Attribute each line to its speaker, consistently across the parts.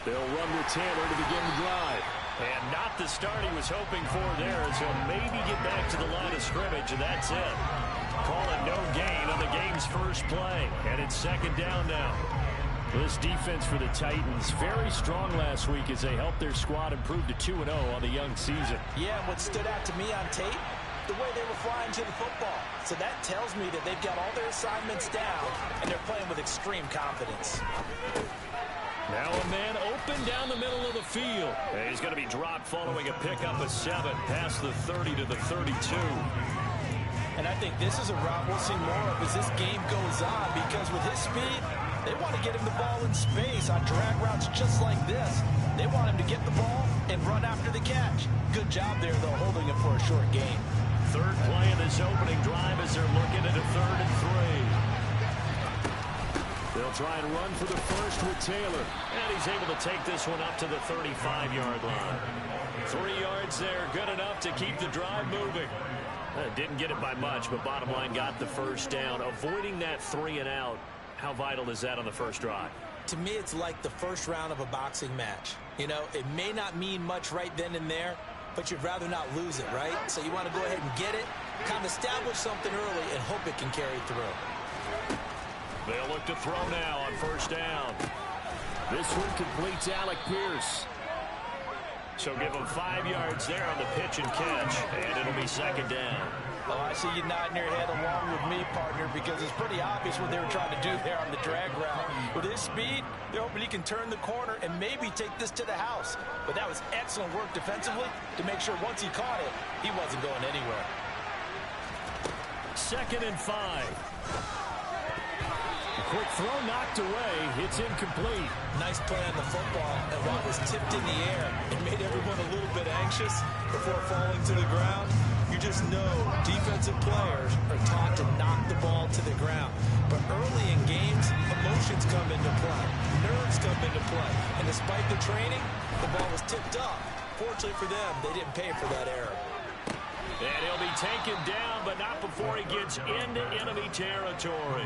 Speaker 1: They'll run with Taylor to begin the drive.
Speaker 2: And not the start he was hoping for there, as he'll maybe get back to the line of scrimmage, and that's it. Call it no gain on the game's first play. And it's second down now. This defense for the Titans, very strong last week as they helped their squad improve to 2-0 on the young season.
Speaker 3: Yeah, and what stood out to me on tape, the way they were flying to the football. So that tells me that they've got all their assignments down, and they're playing with extreme confidence.
Speaker 2: Now a man open down the middle of the field. And he's going to be dropped following a pickup of 7 past the 30 to the 32.
Speaker 3: And I think this is a route we'll see more of as this game goes on, because with his speed, they want to get him the ball in space on drag routes just like this. They want him to get the ball and run after the catch. Good job there, though, holding him for a short gain.
Speaker 2: Third play of this opening drive as they're looking at a 3rd and 3. They'll try and run for the first with Taylor. And he's able to take this one up to the 35-yard line. 3 yards there, good enough to keep the drive moving. Didn't get it by much, but bottom line got the first down. Avoiding that 3 and out, how vital is that on the first drive?
Speaker 3: To me, it's like the first round of a boxing match. You know, it may not mean much right then and there, but you'd rather not lose it, right? So you want to go ahead and get it, kind of establish something early, and hope it can carry through.
Speaker 2: They'll look to throw now on first down.
Speaker 1: This one completes Alec Pierce.
Speaker 2: So give him 5 yards there on the pitch and catch, and it'll be second down.
Speaker 3: Oh, I see you nodding your head along with me, partner, because it's pretty obvious what they were trying to do there on the drag route. With his speed, they're hoping he can turn the corner and maybe take this to the house. But that was excellent work defensively to make sure once he caught it, he wasn't going anywhere.
Speaker 2: 2nd and 5.
Speaker 1: Quick throw knocked away. It's incomplete.
Speaker 3: Nice play on the football, and while it was tipped in the air, it made everyone a little bit anxious before falling to the ground. You just know defensive players are taught to knock the ball to the ground. But early in games, emotions come into play. Nerves come into play. And despite the training, the ball was tipped up. Fortunately for them, they didn't pay for that error.
Speaker 2: And he'll be taken down, but not before he gets into enemy territory.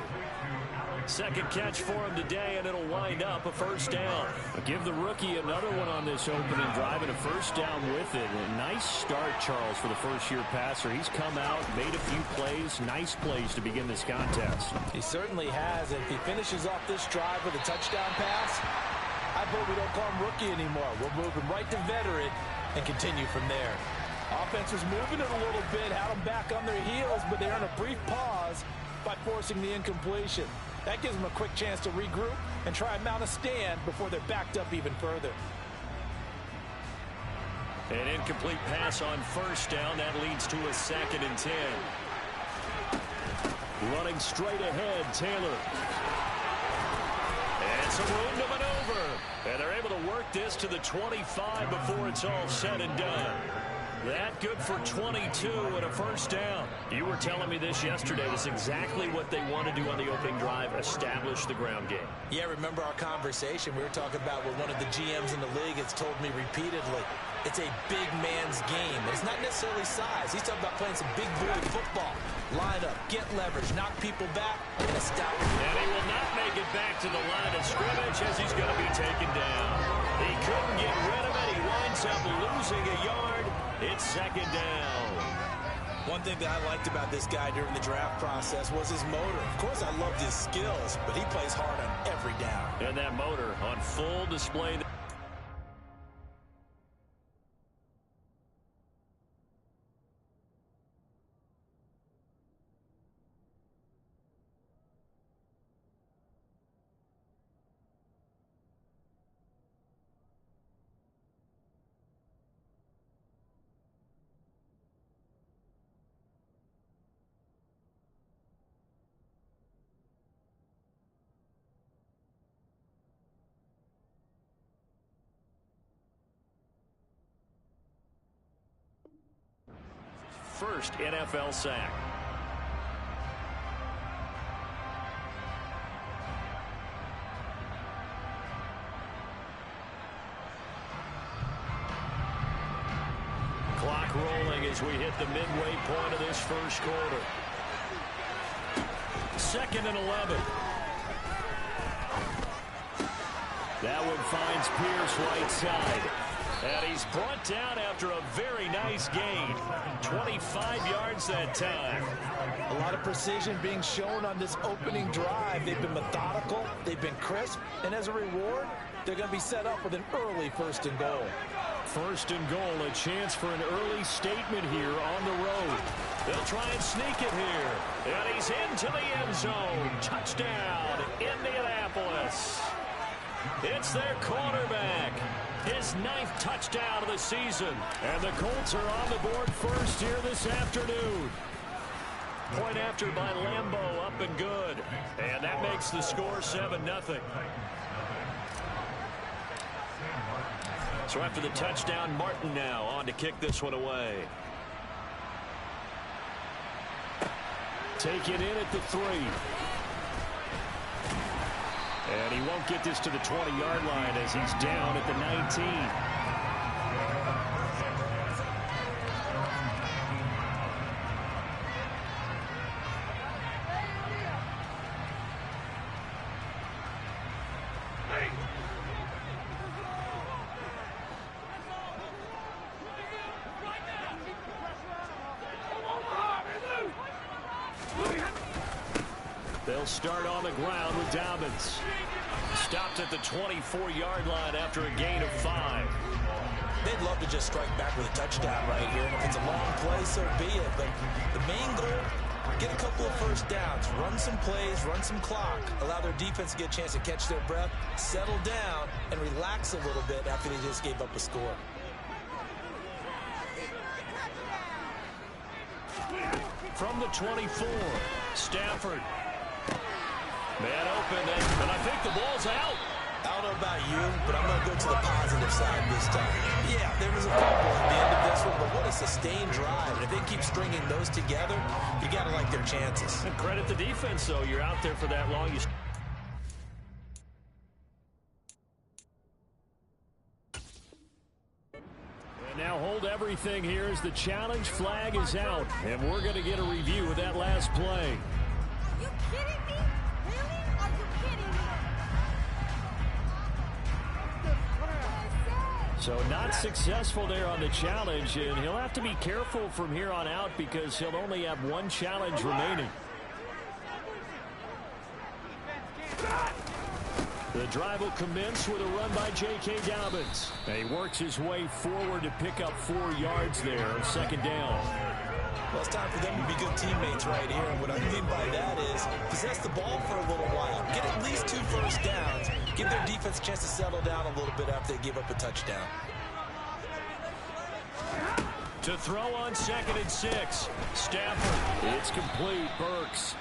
Speaker 2: Second catch for him today, and it'll wind up a first down.
Speaker 1: Give the rookie another one on this opening drive, and a first down with it. A nice start, Charles, for the first-year passer. He's come out, made a few plays, nice plays to begin this contest.
Speaker 3: He certainly has. If he finishes off this drive with a touchdown pass, I vote we don't call him rookie anymore. We'll move him right to veteran and continue from there. Offense was moving it a little bit, had them back on their heels, but they earned a brief pause by forcing the incompletion. That gives them a quick chance to regroup and try and mount a stand before they're backed up even further.
Speaker 2: An incomplete pass on first down. That leads to a 2nd and 10.
Speaker 1: Running straight ahead, Taylor.
Speaker 2: And some room to maneuver. And they're able to work this to the 25 before it's all said and done. That good for 22 and a first down. You were telling me this yesterday. This is exactly what they want to do on the opening drive, establish the ground game.
Speaker 3: Yeah, remember our conversation? We were talking about what one of the GMs in the league has told me repeatedly. It's a big man's game. It's not necessarily size. He's talking about playing some big boy football. Line up, get leverage, knock people back, and establish.
Speaker 2: And he will not make it back to the line of scrimmage as he's going to be taken down. He couldn't get rid of it. He winds up losing a yard. It's second down.
Speaker 3: One thing that I liked about this guy during the draft process was his motor. Of course, I loved his skills, but he plays hard on every down.
Speaker 2: And that motor on full display. First NFL sack. Clock rolling as we hit the midway point of this first quarter. 2nd and 11. That one finds Pierce right side. And he's brought down after a very nice gain. 25 yards that time.
Speaker 3: A lot of precision being shown on this opening drive. They've been methodical. They've been crisp. And as a reward, they're going to be set up with an early 1st and goal.
Speaker 2: 1st and goal, a chance for an early statement here on the road. They'll try and sneak it here. And he's into the end zone. Touchdown, Indianapolis. It's their quarterback. His 9th touchdown of the season. And the Colts are on the board first here this afternoon. Point after by Lambeau, up and good. And that makes the score 7-0. So after the touchdown, Martin now on to kick this one away. Taken in at the 3. And he won't get this to the 20-yard line as he's down at the 19. They'll start on the ground with Dobbins. Stopped at the 24-yard line after a gain of 5.
Speaker 3: They'd love to just strike back with a touchdown right here. And if it's a long play, so be it. But the main goal, get a couple of first downs, run some plays, run some clock, allow their defense to get a chance to catch their breath, settle down, and relax a little bit after they just gave up a score.
Speaker 2: From the 24, Stafford. Man open, and I think the ball's out.
Speaker 3: I don't know about you, but I'm going to go to the positive side this time. Yeah, there was a fumble at the end of this one, but what a sustained drive. And if they keep stringing those together, you got to like their chances.
Speaker 2: And credit the defense, though. You're out there for that long. And now hold everything here as the challenge flag is out. And we're going to get a review of that last play.
Speaker 4: Are you kidding me? Really? Are you kidding me?
Speaker 2: So not successful there on the challenge, and he'll have to be careful from here on out because he'll only have one challenge remaining. The drive will commence with a run by J.K. Dobbins. And he works his way forward to pick up 4 yards there, 2nd down.
Speaker 3: Well, it's time for them to be good teammates right here. And what I mean by that is possess the ball for a little while. Get at least 2 first downs. Give their defense a chance to settle down a little bit after they give up a touchdown.
Speaker 2: To throw on 2nd and 6. Stafford. It's complete. Burks.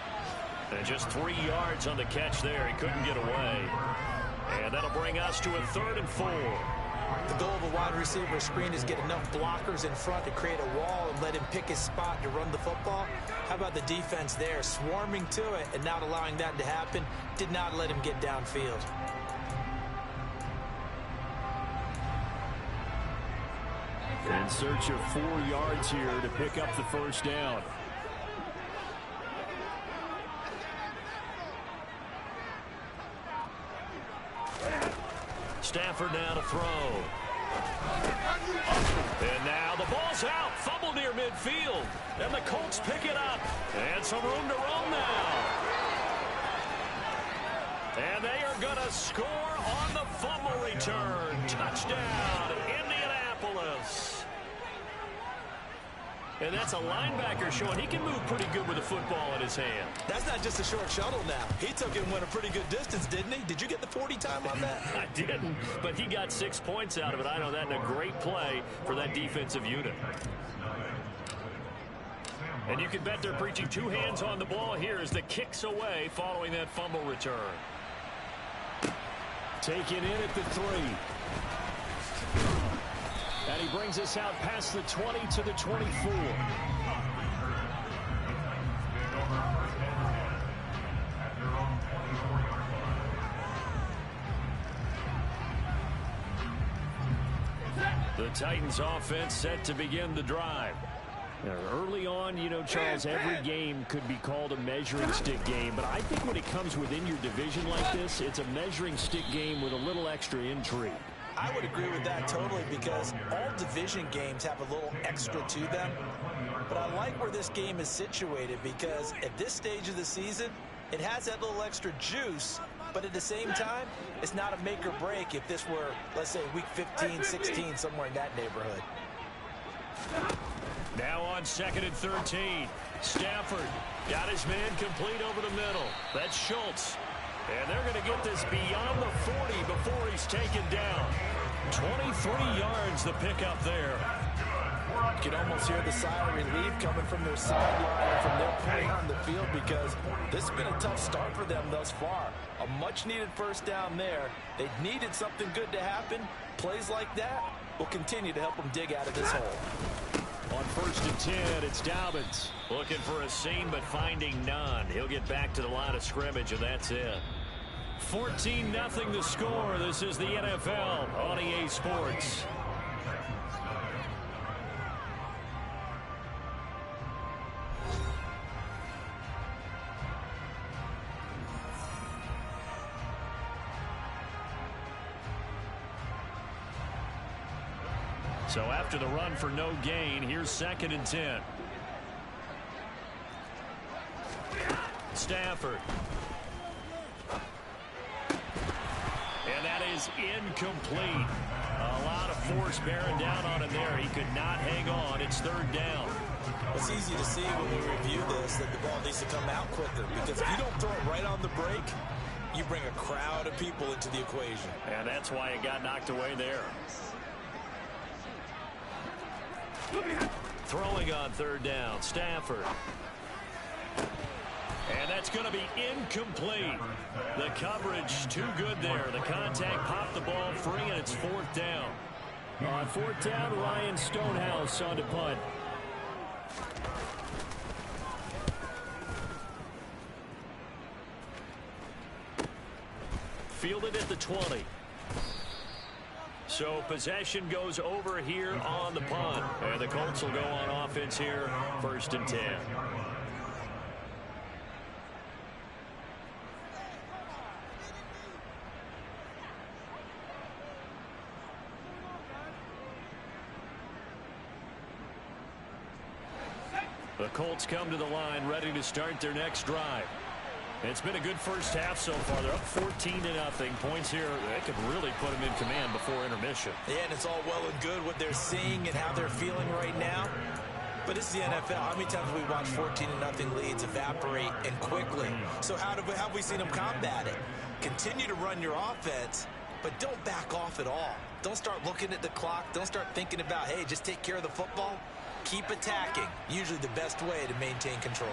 Speaker 2: And just 3 yards on the catch there. He couldn't get away. And that'll bring us to a 3rd and 4.
Speaker 3: The goal of a wide receiver screen is get enough blockers in front to create a wall and let him pick his spot to run the football. How about the defense there, swarming to it and not allowing that to happen? Did not let him get downfield.
Speaker 2: In search of 4 yards here to pick up the 1st down. Stafford now to throw. And now the ball's out. Fumble near midfield. And the Colts pick it up. And some room to roam now. And they are going to score on the fumble return. Touchdown, Indianapolis. And that's a linebacker showing he can move pretty good with the football in his hand.
Speaker 3: That's not just a short shuttle now. He took it and went a pretty good distance, didn't he? Did you get the 40 time on that?
Speaker 2: I didn't, but he got 6 points out of it. I know that in a great play for that defensive unit. And you can bet they're preaching 2 hands on the ball here as the kick's away following that fumble return. Taken in at the 3. And he brings us out past the 20 to the 24. The Titans offense set to begin the drive.
Speaker 1: Early on, you know, Charles, every game could be called a measuring stick game, but I think when it comes within your division like this, it's a measuring stick game with a little extra intrigue.
Speaker 3: I would agree with that totally, because all division games have a little extra to them. But I like where this game is situated, because at this stage of the season, it has that little extra juice, but at the same time, it's not a make or break if this were, let's say, week 15, 16, somewhere in that neighborhood.
Speaker 2: Now on 2nd and 13. Stafford got his man complete over the middle. That's Schultz. And they're going to get this beyond the 40 before he's taken down. 23 yards the pickup there.
Speaker 3: You can almost hear the sigh of relief coming from their sideline and from their play on the field, because this has been a tough start for them thus far. A much-needed first down there. They needed something good to happen. Plays like that will continue to help them dig out of this hole.
Speaker 2: On 1st and 10, it's Dobbins. Looking for a seam, but finding none. He'll get back to the line of scrimmage, and that's it. 14-0 the score. This is the NFL on EA Sports. So after the run for no gain, here's 2nd and 10. Stafford. And that is incomplete. A lot of force bearing down on him there. He could not hang on. It's 3rd down.
Speaker 3: It's easy to see when we review this that the ball needs to come out quicker, because if you don't throw it right on the break, you bring a crowd of people into the equation.
Speaker 2: And that's why it got knocked away there. Throwing on 3rd down, Stafford. And that's going to be incomplete. The coverage too good there. The contact popped the ball free, and it's 4th down.
Speaker 1: On 4th down, Ryan Stonehouse on to punt.
Speaker 2: Fielded at the 20. So possession goes over here on the punt. And the Colts will go on offense here, 1st and 10. The Colts come to the line ready to start their next drive. It's been a good first half so far. They're up 14-0. Points here, that could really put them in command before intermission.
Speaker 3: Yeah, and it's all well and good what they're seeing and how they're feeling right now. But it's the NFL. How many times have we watched 14-0 leads evaporate and quickly? So how have we seen them combat it? Continue to run your offense, but don't back off at all. Don't start looking at the clock. Don't start thinking about, hey, just take care of the football. Keep attacking. Usually the best way to maintain control.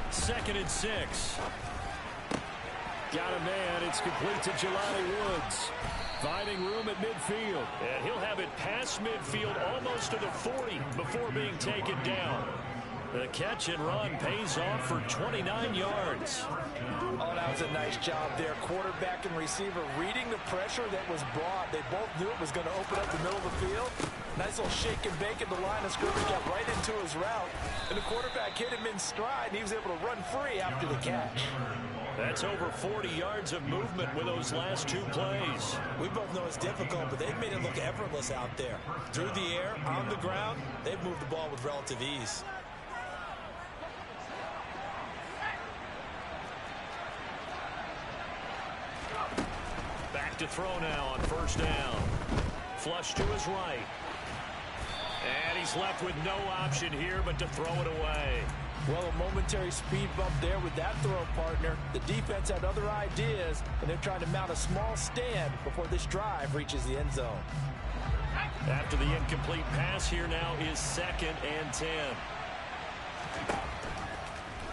Speaker 2: 2nd and 6.
Speaker 1: Got a man. It's complete to Jelani Woods. Finding room at midfield.
Speaker 2: And he'll have it past midfield almost to the 40 before being taken down. The catch and run pays off for 29 yards.
Speaker 3: Oh, that was a nice job there. Quarterback and receiver reading the pressure that was brought. They both knew it was going to open up the middle of the field. Nice little shake and bake at the line of scrimmage, got right into his route. And the quarterback hit him in stride, and he was able to run free after the catch.
Speaker 2: That's over 40 yards of movement with those last 2 plays.
Speaker 3: We both know it's difficult, but they've made it look effortless out there. Through the air, on the ground, they've moved the ball with relative ease.
Speaker 2: Back to throw now on 1st down. Flush to his right. And he's left with no option here but to throw it away.
Speaker 3: Well, a momentary speed bump there with that throw partner. The defense had other ideas, and they're trying to mount a small stand before this drive reaches the end zone.
Speaker 2: After the incomplete pass, here now is 2nd and 10.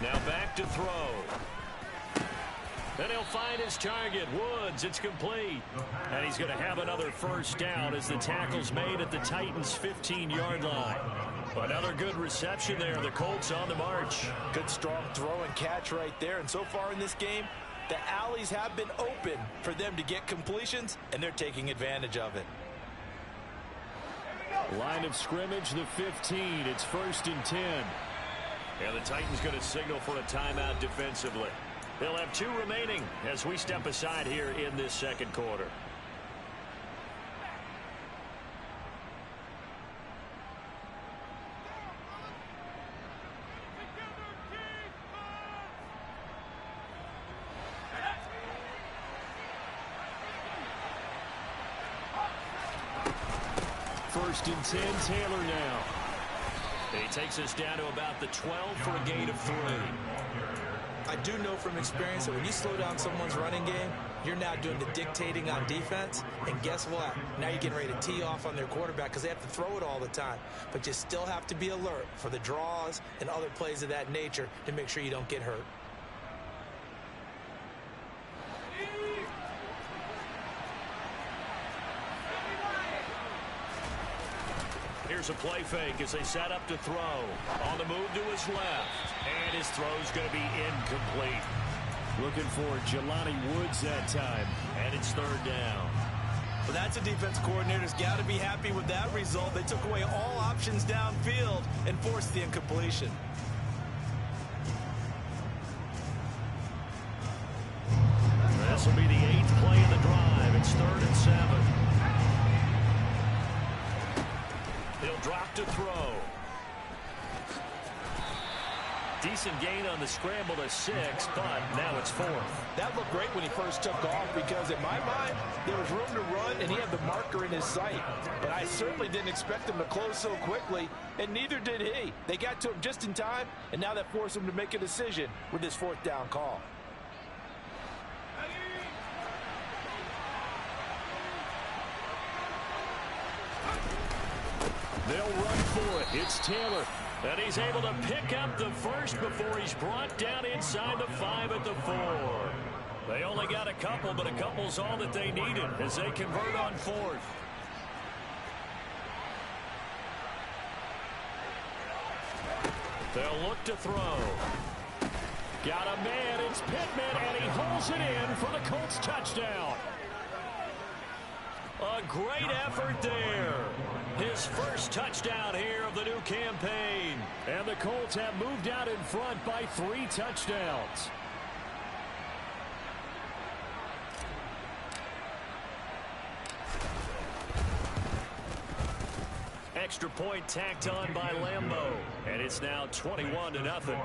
Speaker 2: Now back to throw. Then he'll find his target, Woods. It's complete. And he's going to have another first down as the tackle's made at the Titans' 15-yard line. Another good reception there. The Colts on the march.
Speaker 3: Good strong throw and catch right there. And so far in this game, the alleys have been open for them to get completions, and they're taking advantage of it.
Speaker 1: Line of scrimmage, the 15. It's 1st and 10.
Speaker 2: And the Titans going to signal for a timeout defensively. They'll have 2 remaining as we step aside here in this second quarter.
Speaker 1: First and 10, Taylor now.
Speaker 2: He takes us down to about the 12 for a gain of 3.
Speaker 3: I do know from experience that when you slow down someone's running game, you're now doing the dictating on defense. And guess what? Now you're getting ready to tee off on their quarterback because they have to throw it all the time. But you still have to be alert for the draws and other plays of that nature to make sure you don't get hurt.
Speaker 2: Here's a play fake as they set up to throw. On the move to his left. And his throw's going to be incomplete.
Speaker 1: Looking for Jelani Woods that time.
Speaker 2: And it's 3rd down.
Speaker 3: Well, that's a defense coordinator's got to be happy with that result. They took away all options downfield and forced the incompletion.
Speaker 2: This will be the 8th play of the drive. It's 3rd and 7. He'll drop to throw. Decent gain on the scramble to 6, but now it's 4th.
Speaker 5: That looked great when he first took off because, in my mind, there was room to run and he had the marker in his sight. But I certainly didn't expect him to close so quickly, and neither did he. They got to him just in time, and now that forced him to make a decision with his 4th down call.
Speaker 1: They'll run for it. It's Taylor.
Speaker 2: And he's able to pick up the first before he's brought down inside the 5 at the 4. They only got a couple, but a couple's all that they needed as they convert on 4th. They'll look to throw. Got a man. It's Pittman, and he holds it in for the Colts touchdown. A great effort there. His first touchdown here of the new campaign.
Speaker 1: And the Colts have moved out in front by 3 touchdowns.
Speaker 2: Extra point tacked on by Lambeau. And it's now 21-0.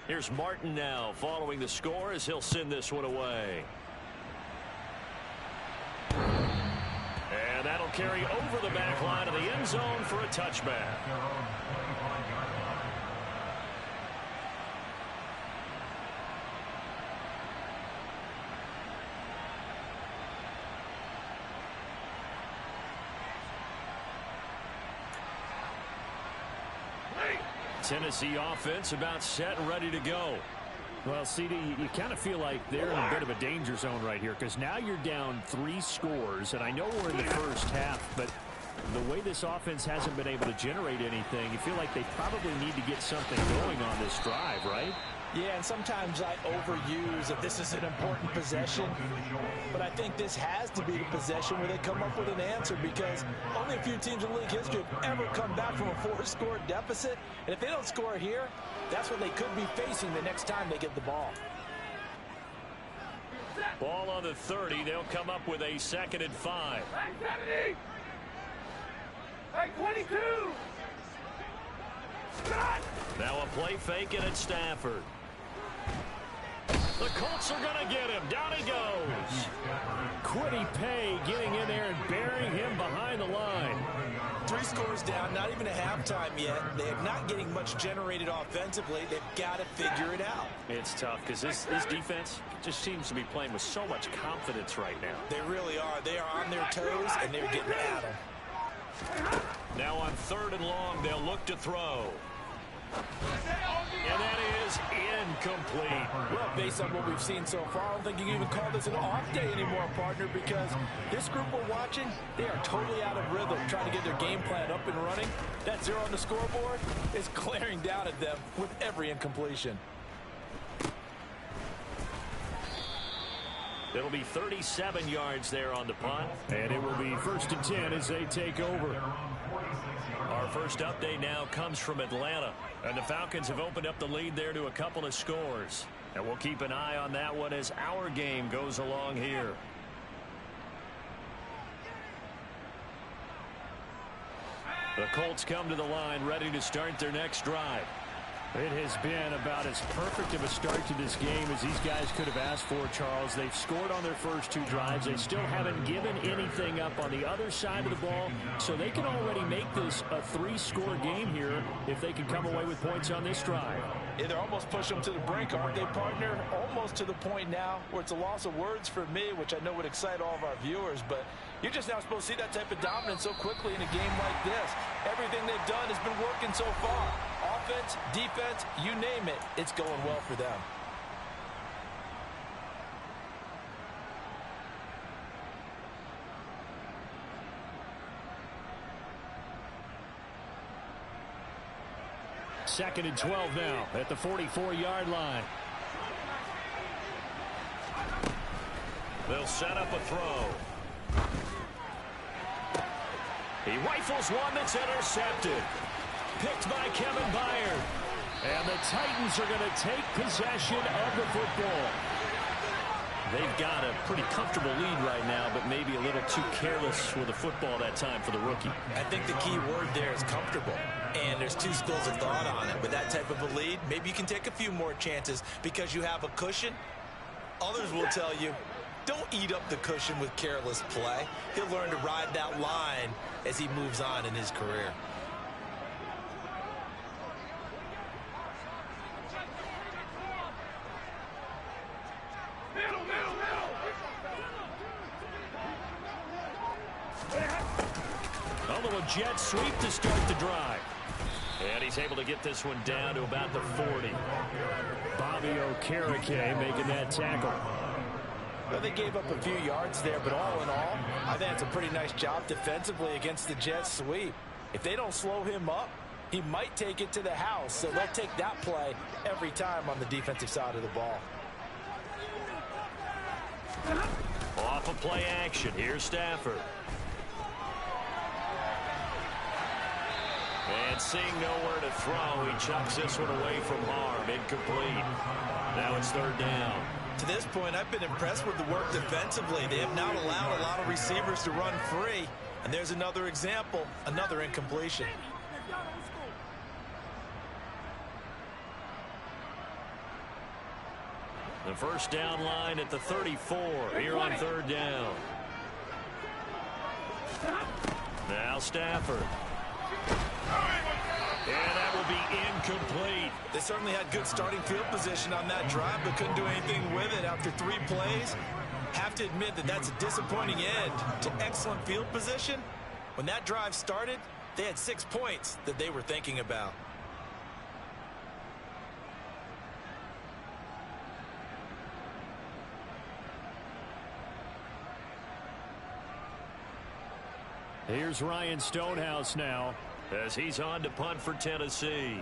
Speaker 2: Here's Martin now following the score as he'll send this one away. And that'll carry over the back line of the end zone for a touchback. Tennessee offense about set and ready to go.
Speaker 1: Well, CD, you kind of feel like they're in a bit of a danger zone right here because now you're down 3 scores, and I know we're in the first half, but the way this offense hasn't been able to generate anything, you feel like they probably need to get something going on this drive, right?
Speaker 5: Yeah, and sometimes I overuse if this is an important possession, but I think this has to be the possession where they come up with an answer because only a few teams in league history have ever come back from a 4-score deficit, and if they don't score here, that's what they could be facing the next time they get the ball.
Speaker 2: Ball on the 30. They'll come up with a 2nd and 5.
Speaker 6: Hey, 22!
Speaker 2: Now a play fake and it's Stafford. The Colts are going to get him. Down he goes.
Speaker 1: Quiddy Pay getting in there and burying him behind the line.
Speaker 3: 3 scores down, not even a halftime yet. They are not getting much generated offensively. They've got to figure it out.
Speaker 2: It's tough because this defense just seems to be playing with so much confidence right now.
Speaker 3: They really are. They are on their toes, and they're getting at them.
Speaker 2: Now on 3rd and long, they'll look to throw. And that is is incomplete.
Speaker 5: Well, based on what we've seen so far, I don't think you can even call this an off day anymore, partner, because this group we're watching, they are totally out of rhythm, trying to get their game plan up and running. That 0 on the scoreboard is glaring down at them with every incompletion.
Speaker 2: It'll be 37 yards there on the punt.
Speaker 1: And it will be 1st and 10 as they take over.
Speaker 2: Our first update now comes from Atlanta. And the Falcons have opened up the lead there to a couple of scores. And we'll keep an eye on that one as our game goes along here. The Colts come to the line ready to start their next drive.
Speaker 1: It has been about as perfect of a start to this game as these guys could have asked for, Charles. They've scored on their first 2 drives. They still haven't given anything up on the other side of the ball, so they can already make this a 3-score game here if they can come away with points on this drive.
Speaker 5: Yeah, they're almost pushing them to the brink, aren't they, partner? Almost to the point now where it's a loss of words for me, which I know would excite all of our viewers, but you're just now supposed to see that type of dominance so quickly in a game like this. Everything they've done has been working so far. Offense, defense, you name it, it's going well for them.
Speaker 1: Second and 12 now at the 44-yard line.
Speaker 2: They'll set up a throw. He rifles one that's intercepted. Picked by Kevin Byard.
Speaker 1: And the Titans are going to take possession of the football.
Speaker 2: They've got a pretty comfortable lead right now, but maybe a little too careless with the football that time for the rookie.
Speaker 3: I think the key word there is comfortable. And there's 2 schools of thought on it. With that type of a lead, maybe you can take a few more chances because you have a cushion. Others will tell you, don't eat up the cushion with careless play. He'll learn to ride that line as he moves on in his career.
Speaker 2: A little jet sweep to start the drive. And he's able to get this one down to about the 40.
Speaker 1: Bobby Okereke making that tackle.
Speaker 5: Well, they gave up a few yards there, but all in all, I think it's a pretty nice job defensively against the jet sweep. If they don't slow him up, he might take it to the house, so they'll take that play every time on the defensive side of the ball.
Speaker 2: Off of play action, here's Stafford. And seeing nowhere to throw, he chucks this one away from harm. Incomplete. Now it's 3rd down.
Speaker 3: To this point, I've been impressed with the work defensively. They have not allowed a lot of receivers to run free. And there's another example, another incompletion.
Speaker 2: The first down line at the 34 here on 3rd down. Now Stafford. And that will be incomplete.
Speaker 3: They certainly had good starting field position on that drive, but couldn't do anything with it after 3 plays. Have to admit that that's a disappointing end to excellent field position. When that drive started, they had 6 points that they were thinking about.
Speaker 1: Here's Ryan Stonehouse now
Speaker 2: as he's on to punt for Tennessee.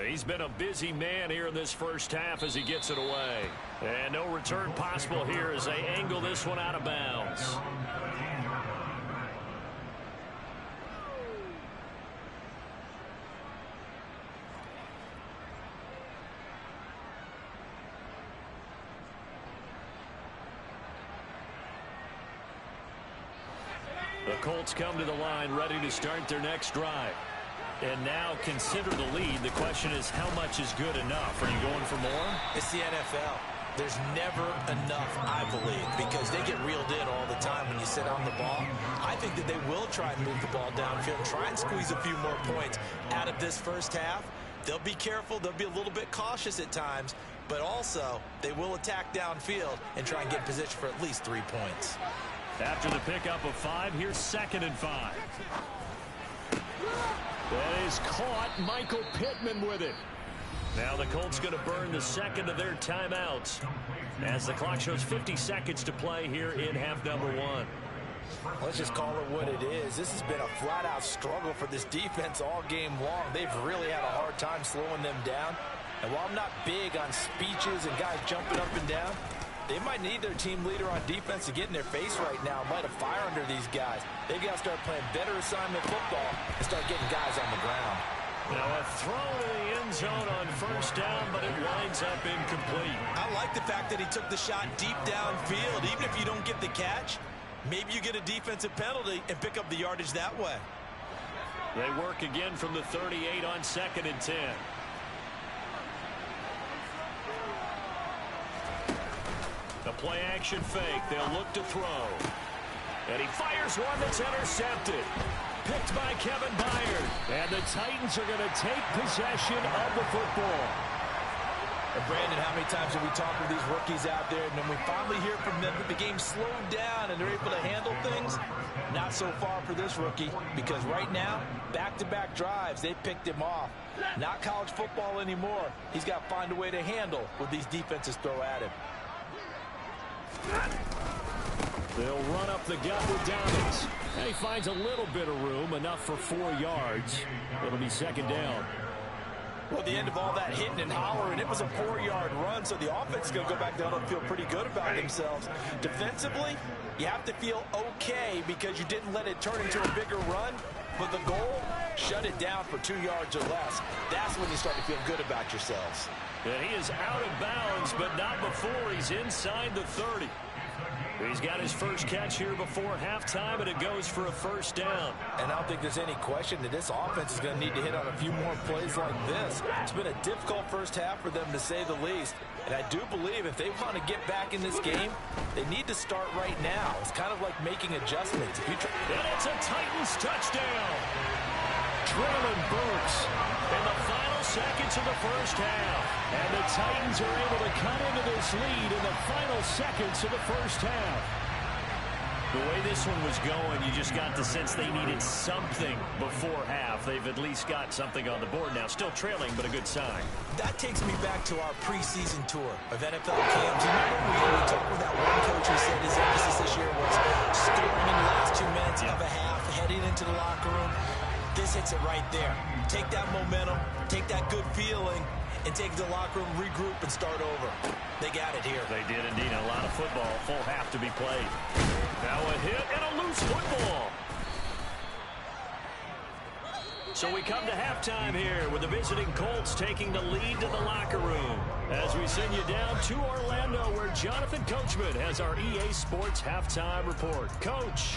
Speaker 2: He's been a busy man here in this first half as he gets it away. And no return possible here as they angle this one out of bounds. The Colts come to the line ready to start their next drive. And now consider the lead. The question is, how much is good enough? Are you going for more?
Speaker 3: It's the NFL. There's never enough, I believe, because they get reeled in all the time when you sit on the ball. I think that they will try and move the ball downfield, try and squeeze a few more points out of this first half. They'll be careful. They'll be a little bit cautious at times, but also they will attack downfield and try and get position for at least 3 points.
Speaker 1: After the pickup of 5, here's 2nd and 5.
Speaker 2: That is caught. Michael Pittman with it. Now the Colts going to burn the second of their timeouts as the clock shows 50 seconds to play here in half number one.
Speaker 5: Let's just call it what it is. This has been a flat-out struggle for this defense all game long. They've really had a hard time slowing them down. And while I'm not big on speeches and guys jumping up and down, they might need their team leader on defense to get in their face right now and light a fire under these guys. They've got to start playing better assignment football and start getting guys on the ground.
Speaker 2: Now a throw to the end zone on first down, but it winds up incomplete.
Speaker 3: I like the fact that he took the shot deep downfield. Even if you don't get the catch, maybe you get a defensive penalty and pick up the yardage that way.
Speaker 2: They work again from the 38 on 2nd and 10. The play action fake. They'll look to throw. And he fires one that's intercepted. Picked by Kevin Byard.
Speaker 1: And the Titans are going to take possession of the football.
Speaker 5: And Brandon, how many times have we talked with these rookies out there, and then we finally hear from them that the game slowed down and they're able to handle things? Not so far for this rookie, because right now, back-to-back drives, they picked him off. Not college football anymore. He's got to find a way to handle what these defenses throw at him.
Speaker 1: They'll run up the gut with Downs. And he finds a little bit of room, enough for 4 yards. It'll be 2nd down.
Speaker 5: Well, at the end of all that hitting and hollering, it was a 4-yard run, so the offense is going to go back down and feel pretty good about themselves. Defensively, you have to feel okay because you didn't let it turn into a bigger run, but the goal, shut it down for 2 yards or less. That's when you start to feel good about yourselves.
Speaker 2: And he is out of bounds, but not before he's inside the 30. He's got his first catch here before halftime, and it goes for a first down.
Speaker 5: And I don't think there's any question that this offense is going to need to hit on a few more plays like this. It's been a difficult first half for them, to say the least. And I do believe if they want to get back in this game, they need to start right now. It's kind of like making adjustments.
Speaker 2: And it's a Titans touchdown.
Speaker 1: Traylon Burks
Speaker 2: in the final seconds of the first half.
Speaker 1: And the Titans are able to cut into this lead in the final seconds of the first half.
Speaker 2: The way this one was going, you just got the sense they needed something before half. They've at least got something on the board now. Still trailing, but a good sign.
Speaker 3: That takes me back to our preseason tour of NFL camps. Remember we talked with that one coach who said his emphasis this year was scoring in the last 2 minutes of a half, heading into the locker room. This hits it right there. Take that momentum, take that good feeling, and take the locker room, regroup, and start over. They got it here.
Speaker 2: They did indeed. A lot of football, full half to be played. Now a hit and a loose football. So we come to halftime here with the visiting Colts taking the lead to the locker room. As we send you down to Orlando, where Jonathan Coachman has our EA Sports halftime report. Coach.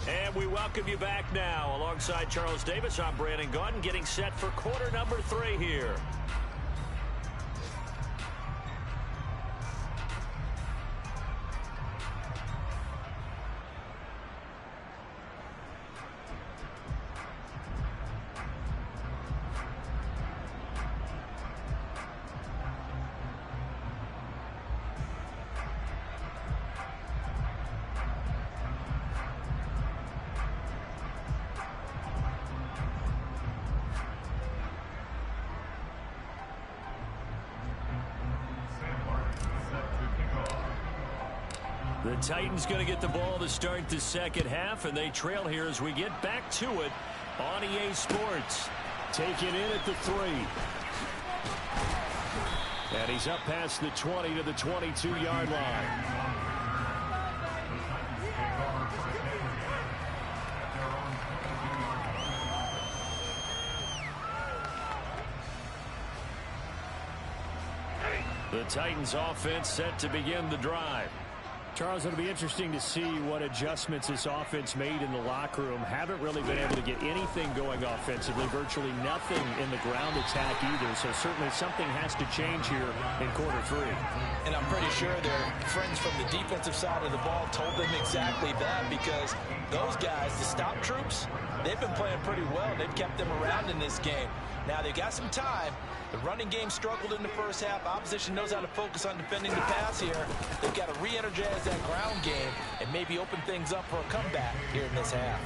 Speaker 2: And we welcome you back now. Alongside Charles Davis, I'm Brandon Gaudin, getting set for quarter number 3 here. The Titans going to get the ball to start the second half, and they trail here as we get back to it on EA Sports.
Speaker 1: Taken in at the 3. And he's up past the 20 to the 22-yard line.
Speaker 2: The Titans offense set to begin the drive.
Speaker 1: Charles, it'll be interesting to see what adjustments this offense made in the locker room. Haven't really been able to get anything going offensively, virtually nothing in the ground attack either. So certainly something has to change here in quarter 3.
Speaker 5: And I'm pretty sure their friends from the defensive side of the ball told them exactly that, because those guys, the stop troops, they've been playing pretty well. They've kept them around in this game. Now, they've got some time. The running game struggled in the first half. Opposition knows how to focus on defending the pass here. They've got to re-energize that ground game and maybe open things up for a comeback here in this half.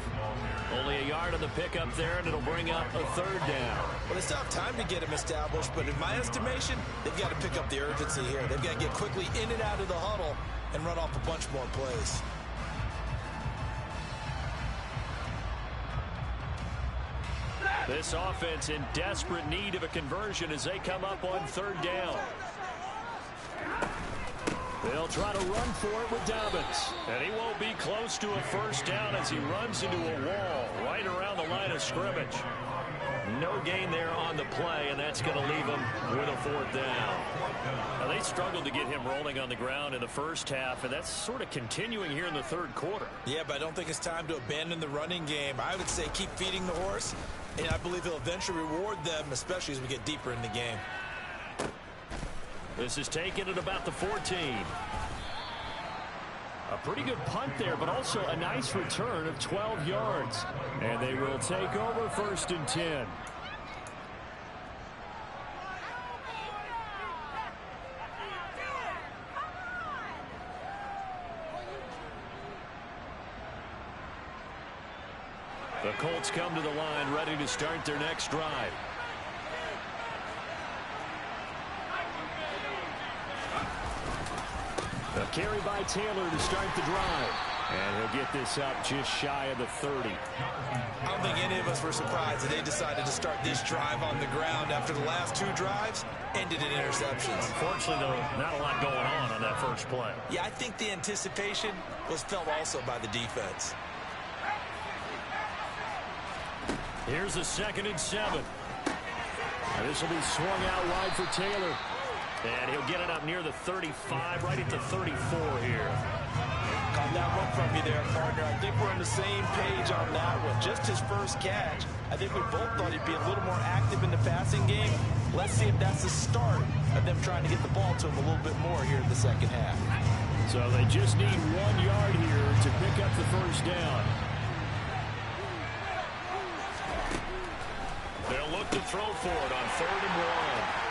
Speaker 2: Only a yard on the pickup there, and it'll bring up a third down.
Speaker 3: Well, they still have time to get him established, but in my estimation, they've got to pick up the urgency here. They've got to get quickly in and out of the huddle and run off a bunch more plays.
Speaker 2: This offense in desperate need of a conversion as they come up on third down. They'll try to run for it with Dobbins. And he won't be close to a first down as he runs into a wall right around the line of scrimmage. No gain there on the play, and that's going to leave him with a fourth down. Now, they struggled to get him rolling on the ground in the first half, and that's sort of continuing here in the third quarter.
Speaker 3: Yeah, but I don't think it's time to abandon the running game. I would say keep feeding the horse, and I believe he'll eventually reward them, especially as we get deeper in the game.
Speaker 2: This is taken at about the 14.
Speaker 1: A pretty good punt there, but also a nice return of 12 yards. And they will take over 1st and 10.
Speaker 2: The Colts come to the line ready to start their next drive.
Speaker 1: A carry by Taylor to start the drive. And he'll get this up just shy of the 30.
Speaker 3: I don't think any of us were surprised that they decided to start this drive on the ground after the last two drives ended in interceptions.
Speaker 2: Unfortunately, though, not a lot going on that first play.
Speaker 3: Yeah, I think the anticipation was felt also by the defense.
Speaker 2: Here's a 2nd and 7.
Speaker 1: And this will be swung out wide for Taylor.
Speaker 2: And he'll get it up near the 35, right at the 34 here.
Speaker 5: Caught that one from you there, partner. I think we're on the same page on that one. Just his first catch. I think we both thought he'd be a little more active in the passing game. Let's see if that's the start of them trying to get the ball to him a little bit more here in the second half.
Speaker 1: So they just need 1 yard here to pick up the first down.
Speaker 2: They'll look to throw for it on 3rd and 1.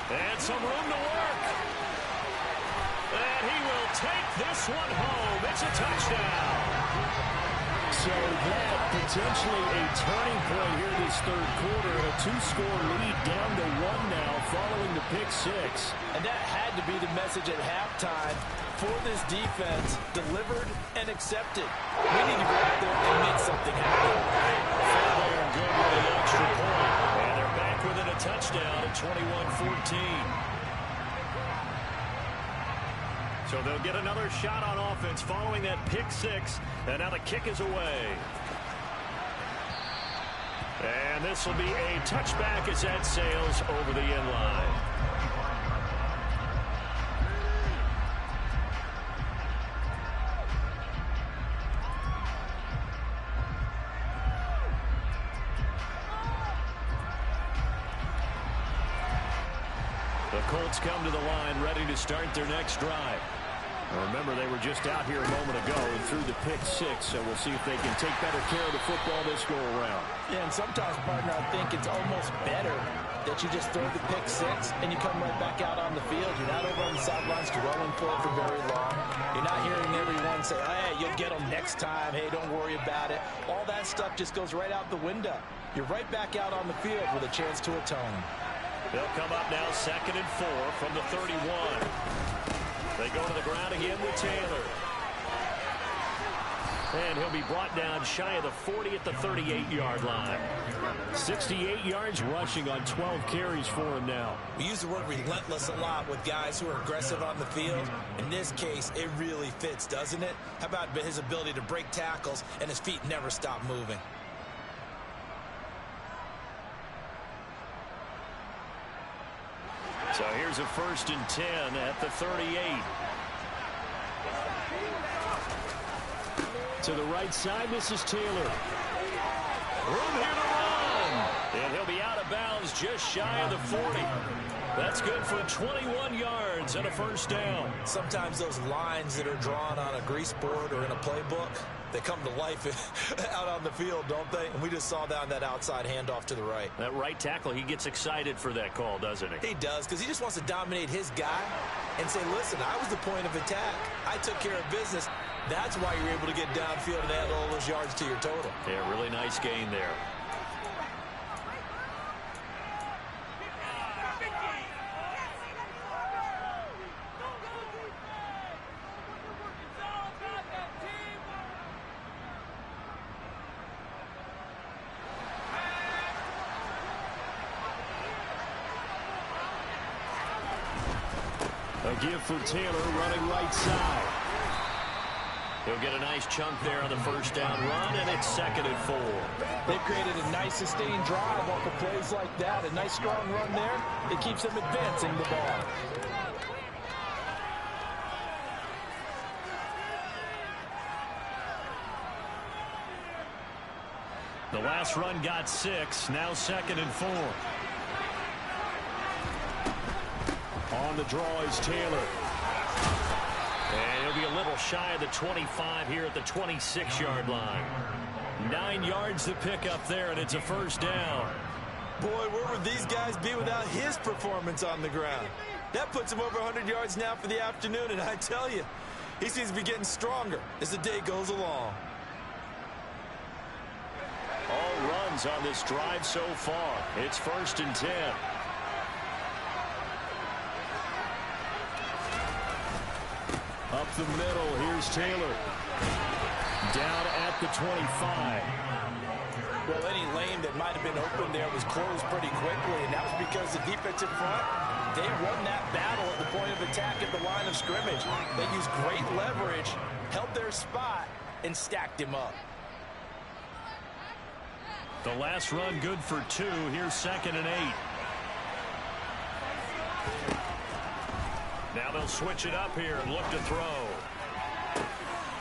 Speaker 2: And some room to work. And he will take this one home. It's a touchdown.
Speaker 1: So that potentially a turning point here this third quarter. A 2-score lead down to 1 now following the pick 6.
Speaker 5: And that had to be the message at halftime for this defense. Delivered and accepted. We need to go out there and make something happen.
Speaker 2: Fair there and good with an extra point. And they're back within a touchdown at 21-14. So they'll get another shot on offense following that pick 6. And now the kick is away. And this will be a touchback as that sails over the end line. The Colts come to the line ready to start their next drive.
Speaker 1: Remember, they were just out here a moment ago and threw the pick 6, so we'll see if they can take better care of the football this go-around.
Speaker 5: Yeah, and sometimes, partner, I think it's almost better that you just throw the pick 6 and you come right back out on the field. You're not over on the sidelines dwelling for it for very long. You're not hearing everyone say, hey, you'll get them next time. Hey, don't worry about it. All that stuff just goes right out the window. You're right back out on the field with a chance to atone.
Speaker 2: They'll come up now 2nd and 4 from the 31. They go to the ground again with Taylor. And he'll be brought down shy of the 40 at the 38-yard line.
Speaker 1: 68 yards rushing on 12 carries for him now.
Speaker 3: We use the word relentless a lot with guys who are aggressive on the field. In this case, it really fits, doesn't it? How about his ability to break tackles and his feet never stop moving?
Speaker 2: So here's a 1st and 10 at the 38.
Speaker 1: To the right side, this is Taylor.
Speaker 2: Room here to run. And he'll be out of bounds just shy of the 40. That's good for 21 yards and a first down.
Speaker 3: Sometimes those lines that are drawn on a grease board or in a playbook, they come to life out on the field, don't they? And we just saw that on that outside handoff to the right.
Speaker 2: That right tackle, he gets excited for that call, doesn't he?
Speaker 3: He does, because he just wants to dominate his guy and say, listen, I was the point of attack. I took care of business. That's why you're able to get downfield and add all those yards to your total.
Speaker 2: Yeah, really nice gain there.
Speaker 1: A give for Taylor running right side.
Speaker 2: He'll get a nice chunk there on the first down run, and it's 2nd and 4.
Speaker 5: They've created a nice sustained drive off of plays like that. A nice strong run there. It keeps them advancing the ball.
Speaker 1: The last run got 6. Now 2nd and 4. On the draw is Taylor.
Speaker 2: And he'll be a little shy of the 25 here at the 26-yard line.
Speaker 1: 9 yards to pick up there, and it's a first down.
Speaker 3: Boy, where would these guys be without his performance on the ground? That puts him over 100 yards now for the afternoon, and I tell you, he seems to be getting stronger as the day goes along.
Speaker 1: All runs on this drive so far. It's 1st and 10. Up the middle, here's Taylor. Down at the 25.
Speaker 5: Well, any lane that might have been open there was closed pretty quickly, and that was because the defensive front, they won that battle at the point of attack at the line of scrimmage. They used great leverage, held their spot, and stacked him up.
Speaker 1: The last run good for 2. Here's 2nd and 8.
Speaker 2: Now they'll switch it up here and look to throw.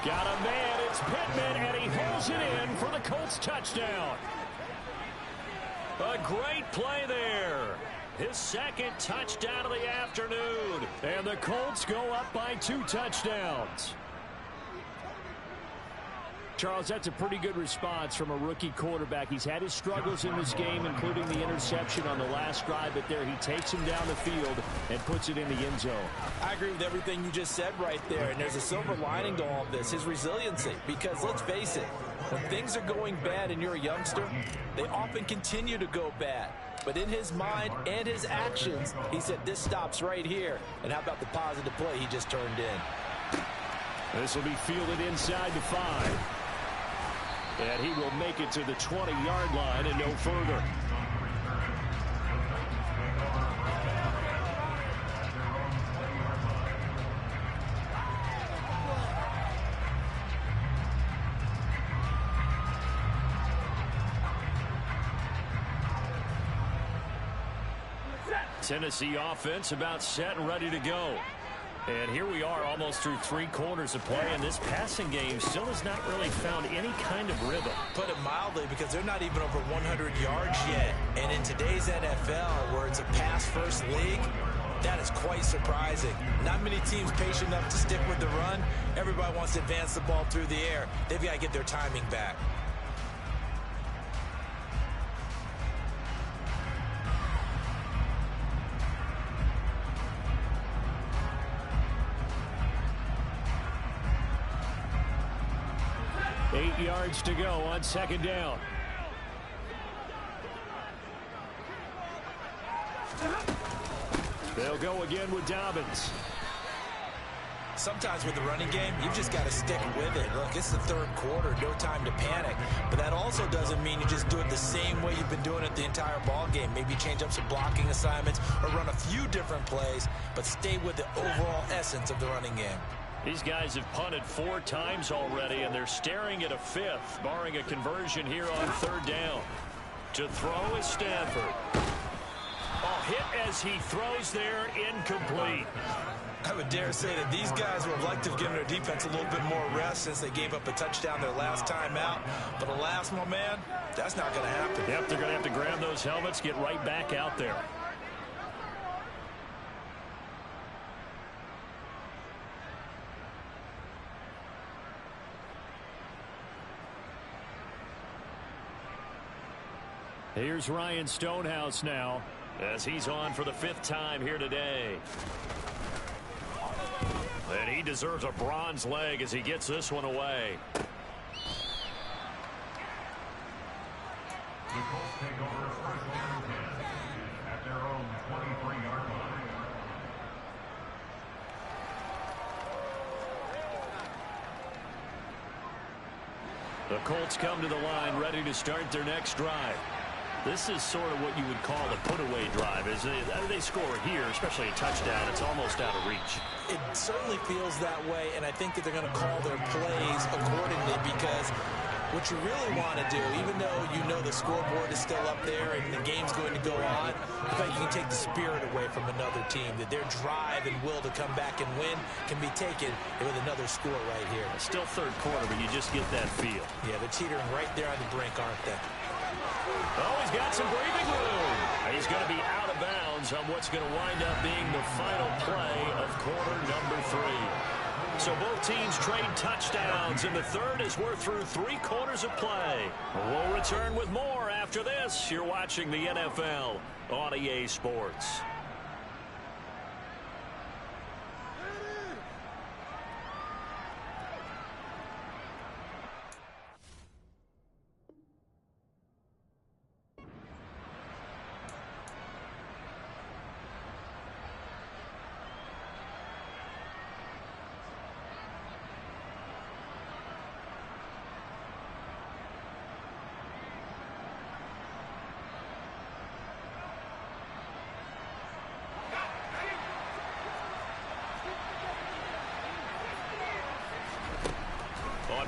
Speaker 1: Got a man, it's Pittman, and he holds it in for the Colts touchdown.
Speaker 2: A great play there. His 2nd touchdown of the afternoon.
Speaker 1: And the Colts go up by 2 touchdowns. Charles, that's a pretty good response from a rookie quarterback. He's had his struggles in this game, including the interception on the last drive, but there he takes him down the field and puts it in the end zone.
Speaker 5: I agree with everything you just said right there, and there's a silver lining to all of this, his resiliency. Because let's face it, when things are going bad and you're a youngster, they often continue to go bad. But in his mind and his actions, he said, this stops right here. And how about the positive play he just turned in?
Speaker 1: This will be fielded inside the 5. And he will make it to the 20-yard line and no further. Tennessee offense about set and ready to go. And here we are almost through 3 quarters of play, and this passing game still has not really found any kind of rhythm.
Speaker 3: Put it mildly, because they're not even over 100 yards yet. And in today's NFL, where it's a pass-first league, that is quite surprising. Not many teams patient enough to stick with the run. Everybody wants to advance the ball through the air. They've got to get their timing back.
Speaker 1: Yards to go on 2nd down. They'll go again with Dobbins.
Speaker 3: Sometimes with the running game, you've just got to stick with it. Look, it's the 3rd quarter, no time to panic. But that also doesn't mean you just do it the same way you've been doing it the entire ball game. Maybe change up some blocking assignments or run a few different plays, but stay with the overall essence of the running game.
Speaker 2: These guys have punted 4 times already, and they're staring at a 5th, barring a conversion here on 3rd down. To throw is Stanford. A hit as he throws there, incomplete.
Speaker 3: I would dare say that these guys would have liked to have given their defense a little bit more rest since they gave up a touchdown their last time out. But alas, my man, that's not going to happen.
Speaker 2: Yep, they're going to have to grab those helmets, get right back out there.
Speaker 1: Here's Ryan Stonehouse now,
Speaker 2: as he's on for the 5th time here today. And he deserves a bronze leg as he gets this one away.
Speaker 6: The Colts take over first down at their own 23-yard line.
Speaker 2: The Colts come to the line ready to start their next drive. This is sort of what you would call a put-away drive. As they score here, especially a touchdown, it's almost out of reach.
Speaker 5: It certainly feels that way, and I think that they're going to call their plays accordingly, because what you really want to do, even though you know the scoreboard is still up there and the game's going to go on, I think you can take the spirit away from another team, that their drive and will to come back and win can be taken with another score right here.
Speaker 2: It's still third quarter, but you just get that feel.
Speaker 5: Yeah, they're teetering right there on the brink, aren't they?
Speaker 2: Oh, he's got some breathing room. He's going to be out of bounds on what's going to wind up being the final play of quarter number 3. So both teams trade touchdowns, and the third as we're through 3 quarters of play. We'll return with more after this. You're watching the NFL on EA Sports.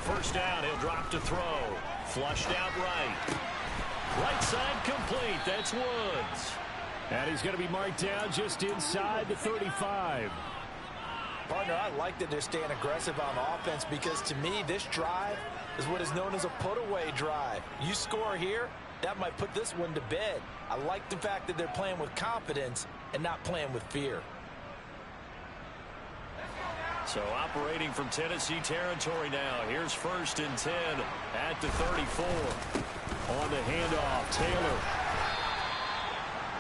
Speaker 2: First down, he'll drop to throw. Flushed out right. Right side complete. That's Woods.
Speaker 1: And he's going to be marked down just inside the 35.
Speaker 5: Partner, I like that they're staying aggressive on offense, because to me, this drive is what is known as a put-away drive. You score here, that might put this one to bed. I like the fact that they're playing with confidence and not playing with fear.
Speaker 2: So operating from Tennessee territory now. Here's 1st and 10 at the 34.
Speaker 1: On the handoff, Taylor.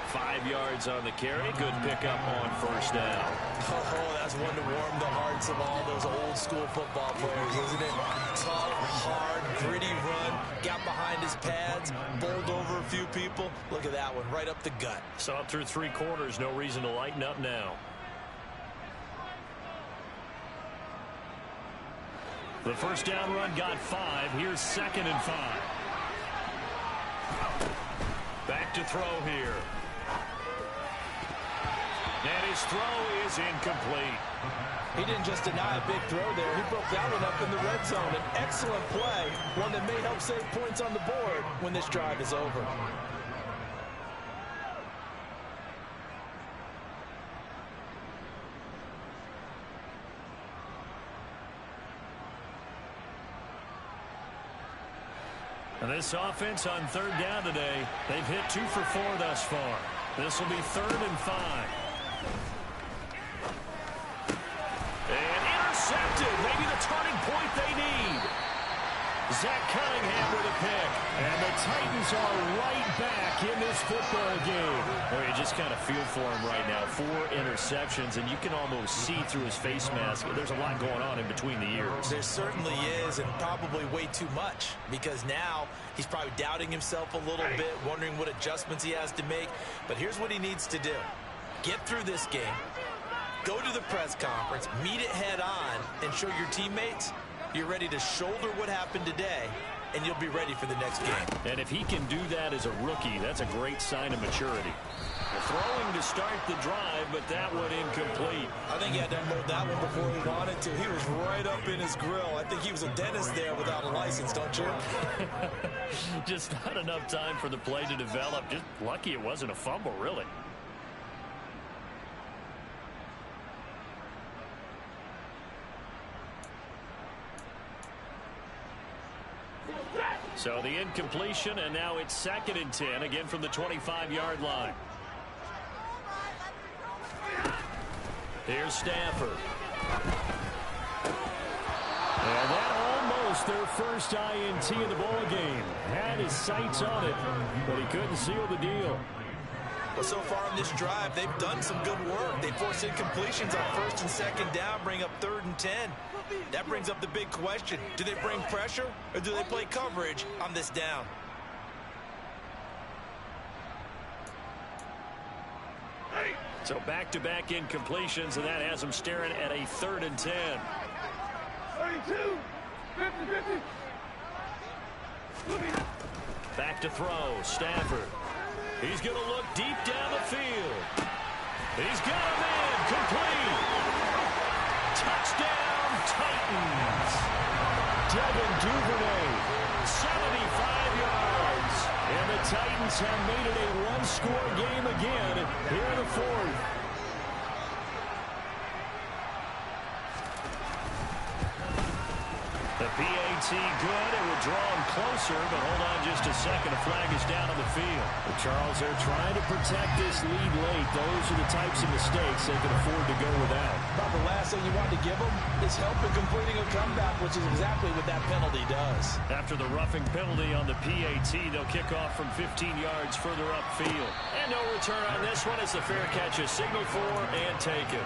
Speaker 2: 5 yards on the carry. Good pickup on first down.
Speaker 5: Oh, that's one to warm the hearts of all those old school football players, isn't it? Tough, hard, gritty run. Got behind his pads, bowled over a few people. Look at that one, right up the gut.
Speaker 2: So up through 3 quarters, no reason to lighten up now. The first down run got 5. Here's 2nd and 5. Back to throw here. And his throw is incomplete.
Speaker 5: He didn't just deny a big throw there. He broke that one up in the red zone. An excellent play, one that may help save points on the board when this drive is over.
Speaker 2: And this offense on 3rd down today, they've hit 2 for 4 thus far. This will be 3rd and 5. And intercepted. Maybe the turning point they need. Zach Cunningham with a pick.
Speaker 1: And the Titans are right back in this football game.
Speaker 2: Well, you just kind of feel for him right now. 4 interceptions, and you can almost see through his face mask. There's a lot going on in between the ears.
Speaker 5: There certainly is, and probably way too much, because now he's probably doubting himself a little bit, wondering what adjustments he has to make. But here's what he needs to do. Get through this game, go to the press conference, meet it head on, and show your teammates you're ready to shoulder what happened today, and you'll be ready for the next game.
Speaker 2: And if he can do that as a rookie, that's a great sign of maturity. Throwing to start the drive, but that one incomplete.
Speaker 5: I think he had to unload that one before he wanted to. He was right up in his grill. I think he was a dentist there without a license, don't you?
Speaker 2: Just not enough time for the play to develop. Just lucky it wasn't a fumble, really. So the incompletion, and now it's 2nd and 10, again from the 25-yard line. Here's Stafford.
Speaker 1: And that almost their first INT in the ball game. Had his sights on it, but he couldn't seal the deal.
Speaker 3: Well, so far on this drive, they've done some good work. They force incompletions on first and second down, bring up 3rd and 10. That brings up the big question. Do they bring pressure or do they play coverage on this down?
Speaker 2: So back-to-back incompletions, and that has them staring at a 3rd and 10.
Speaker 6: 32, 50.
Speaker 2: Back to throw, Stafford. He's going to look deep down the field. He's got a man, complete. Touchdown, Titans.
Speaker 1: Devin Duvernay,
Speaker 2: 75 yards.
Speaker 1: and the Titans have made it a one-score game again here in the 4th.
Speaker 2: The PAT good. It would draw him closer, but hold on just a second. A flag is down on the field.
Speaker 1: But Charles, they're trying to protect this lead late. Those are the types of mistakes they can afford to go without.
Speaker 5: About the last thing you want to give them is help in completing a comeback, which is exactly what that penalty does.
Speaker 2: After the roughing penalty on the PAT, they'll kick off from 15 yards further upfield. And no return on this one as the fair catch is signaled for and taken.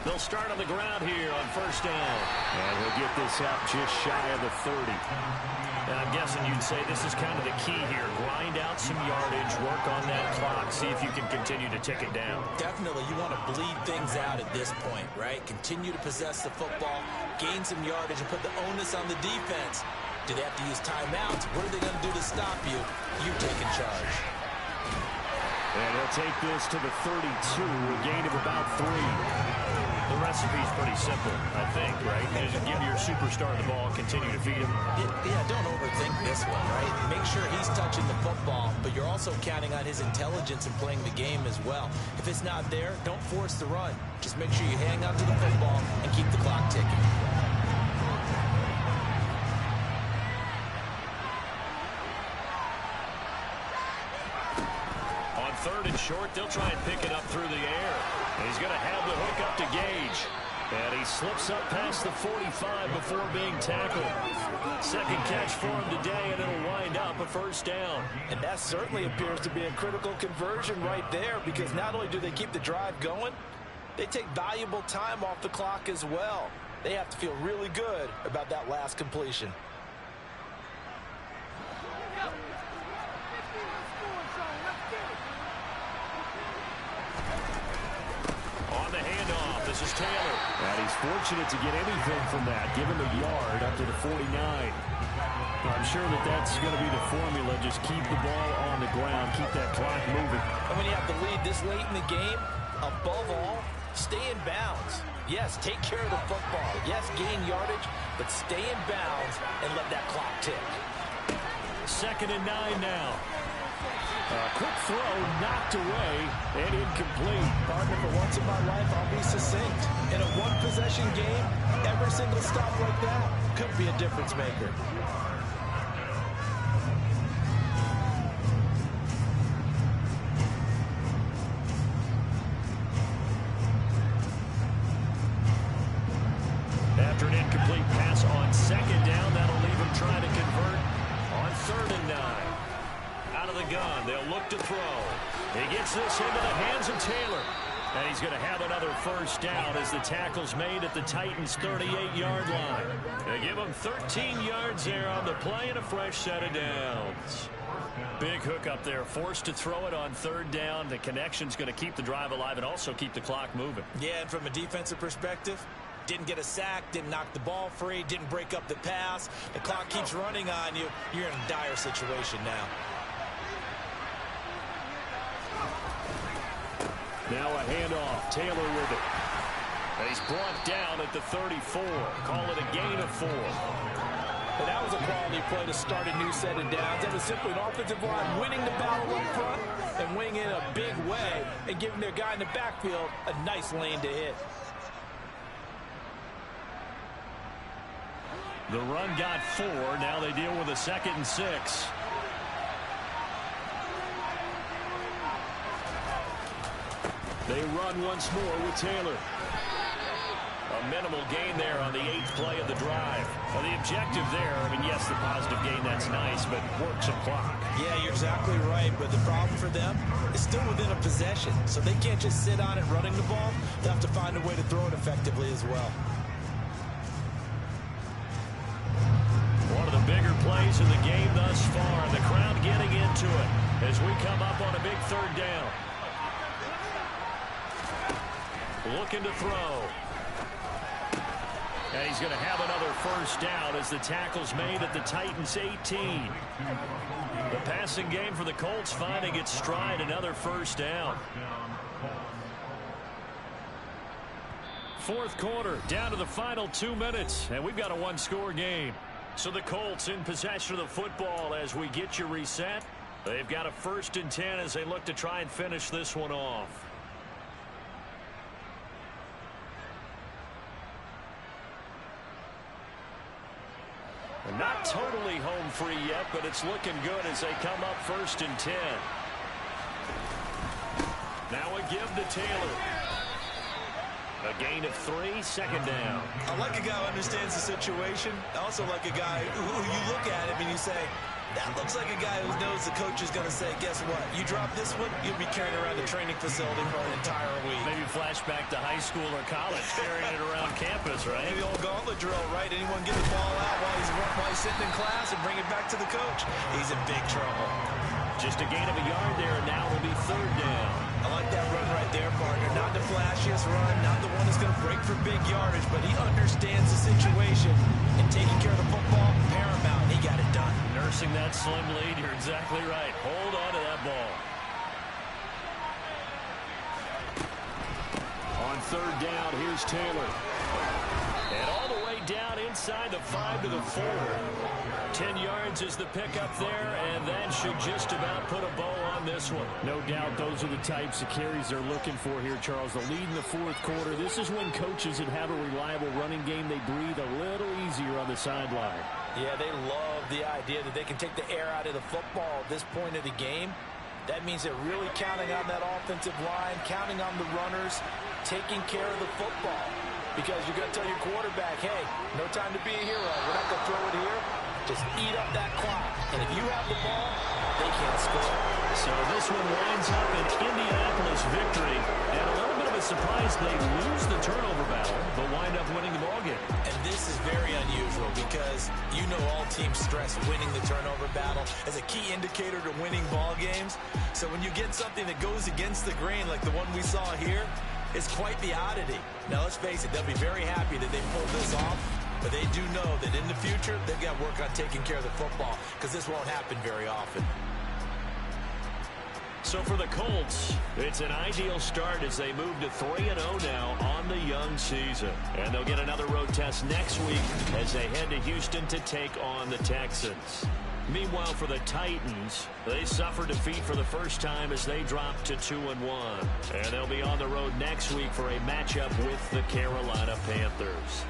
Speaker 2: They'll start on the ground here on first down.
Speaker 1: And he'll get this out just shy of the 30.
Speaker 2: And I'm guessing you'd say this is kind of the key here. Grind out some yardage, work on that clock, see if you can continue to tick it down.
Speaker 3: Definitely, you want to bleed things out at this point, right? Continue to possess the football, gain some yardage, and put the onus on the defense. Do they have to use timeouts? What are they going to do to stop you? You taking charge.
Speaker 1: And he'll take this to the 32, a gain of about 3.
Speaker 2: The recipe's pretty simple, I think, right? Just give your superstar the ball, continue to feed him.
Speaker 3: Yeah, don't overthink this one, right? Make sure he's touching the football, but you're also counting on his intelligence in playing the game as well. If it's not there, don't force the run. Just make sure you hang on to the football and keep the clock ticking.
Speaker 2: On 3rd and short, they'll try and pick it up through the air. And he's going to have the hook up to Gage. And he slips up past the 45 before being tackled. Second catch for him today, and it'll wind up a first down.
Speaker 5: And that certainly appears to be a critical conversion right there, because not only do they keep the drive going, they take valuable time off the clock as well. They have to feel really good about that last completion.
Speaker 2: On the handoff, this is Taylor.
Speaker 1: And he's fortunate to get anything from that. Give him a yard up to the 49. I'm sure that that's going to be the formula. Just keep the ball on the ground. Keep that clock moving.
Speaker 5: And when you have the lead this late in the game, above all, stay in bounds. Yes, take care of the football. Yes, gain yardage, but stay in bounds and let that clock tick.
Speaker 2: 2nd and 9 now.
Speaker 1: Quick throw knocked away and incomplete.
Speaker 5: Partner, for once in my life, I'll be succinct. In a one-possession game, every single stop like that could be a difference maker.
Speaker 2: After an incomplete pass on 2nd down, that'll leave him trying to convert on 3rd and 9. Out of the gun, they'll look to throw. He gets this into the hands of Taylor. And he's going to have another first down as the tackle's made at the Titans' 38-yard line. They give him 13 yards there on the play and a fresh set of downs. Big hook up there, forced to throw it on 3rd down. The connection's going to keep the drive alive and also keep the clock moving.
Speaker 3: Yeah, and from a defensive perspective, didn't get a sack, didn't knock the ball free, didn't break up the pass. The clock keeps running on you. You're in a dire situation now.
Speaker 1: Now a handoff. Taylor with it.
Speaker 2: He's brought down at the 34. Call it a gain of 4.
Speaker 5: And that was a quality play to start a new set of downs. That was simply an offensive line winning the battle up front and winning in a big way and giving their guy in the backfield a nice lane to hit.
Speaker 2: The run got 4. Now they deal with a 2nd and 6. They run once more with Taylor. A minimal gain there on the 8th play of the drive. Well, the objective there, I mean, yes, the positive gain, that's nice, but work some clock.
Speaker 5: Yeah, you're exactly right, but the problem for them is still within a possession, so they can't just sit on it running the ball. They have to find a way to throw it effectively as well.
Speaker 2: One of the bigger plays in the game thus far, and the crowd getting into it as we come up on a big 3rd down. Looking to throw. And he's going to have another 1st down as the tackle's made at the Titans' 18. The passing game for the Colts finding its stride, another 1st down. 4th quarter, down to the final 2 minutes, and we've got a 1-score game. So the Colts in possession of the football as we get you reset. They've got a 1st and 10 as they look to try and finish this one off. Not totally home free yet, but it's looking good as they come up 1st and 10. Now a give to Taylor. A gain of 3, 2nd down.
Speaker 3: I like a guy who understands the situation. I also like a guy who you look at him and you say, that looks like a guy who knows the coach is going to say, guess what? You drop this one, you'll be carrying around the training facility for an entire week.
Speaker 2: Maybe flashback to high school or college, carrying it around campus, right?
Speaker 3: Maybe the old gauntlet drill, right? Anyone get the ball out while he's sitting in class and bring it back to the coach? He's in big trouble.
Speaker 2: Just a gain of a yard there, and now it'll be 3rd down.
Speaker 3: I like that run right there, partner. Not the flashiest run, not the one that's going to break for big yardage, but he understands the situation, and taking care of the football, paramount. He got it done.
Speaker 2: Nursing that slim lead, you're exactly right. Hold on to that ball. On 3rd down, here's Taylor. And all the way down inside the 5 to the 4. 10 yards is the pickup there, and that should just about put a bow on this one.
Speaker 1: No doubt those are the types of carries they're looking for here, Charles. The lead in the 4th quarter. This is when coaches that have a reliable running game, they breathe a little easier on the sideline.
Speaker 5: Yeah, they love the idea that they can take the air out of the football at this point of the game. That means they're really counting on that offensive line, counting on the runners, taking care of the football. Because you're going to tell your quarterback, hey, no time to be a hero. We're not going to throw it here. Just eat up that clock. And if you have the ball, they can't score.
Speaker 2: So this one winds up an Indianapolis victory. And a little bit of a surprise, they lose the turnover battle, but wind up winning the ballgame.
Speaker 3: And this is very unusual because you know all teams stress winning the turnover battle as a key indicator to winning ball games. So when you get something that goes against the grain like the one we saw here, it's quite the oddity. Now, let's face it, they'll be very happy that they pulled this off, but they do know that in the future, they've got to work on taking care of the football because this won't happen very often.
Speaker 2: So for the Colts, it's an ideal start as they move to 3-0 now on the young season. And they'll get another road test next week as they head to Houston to take on the Texans. Meanwhile, for the Titans, they suffer defeat for the first time as they drop to 2-1. And they'll be on the road next week for a matchup with the Carolina Panthers.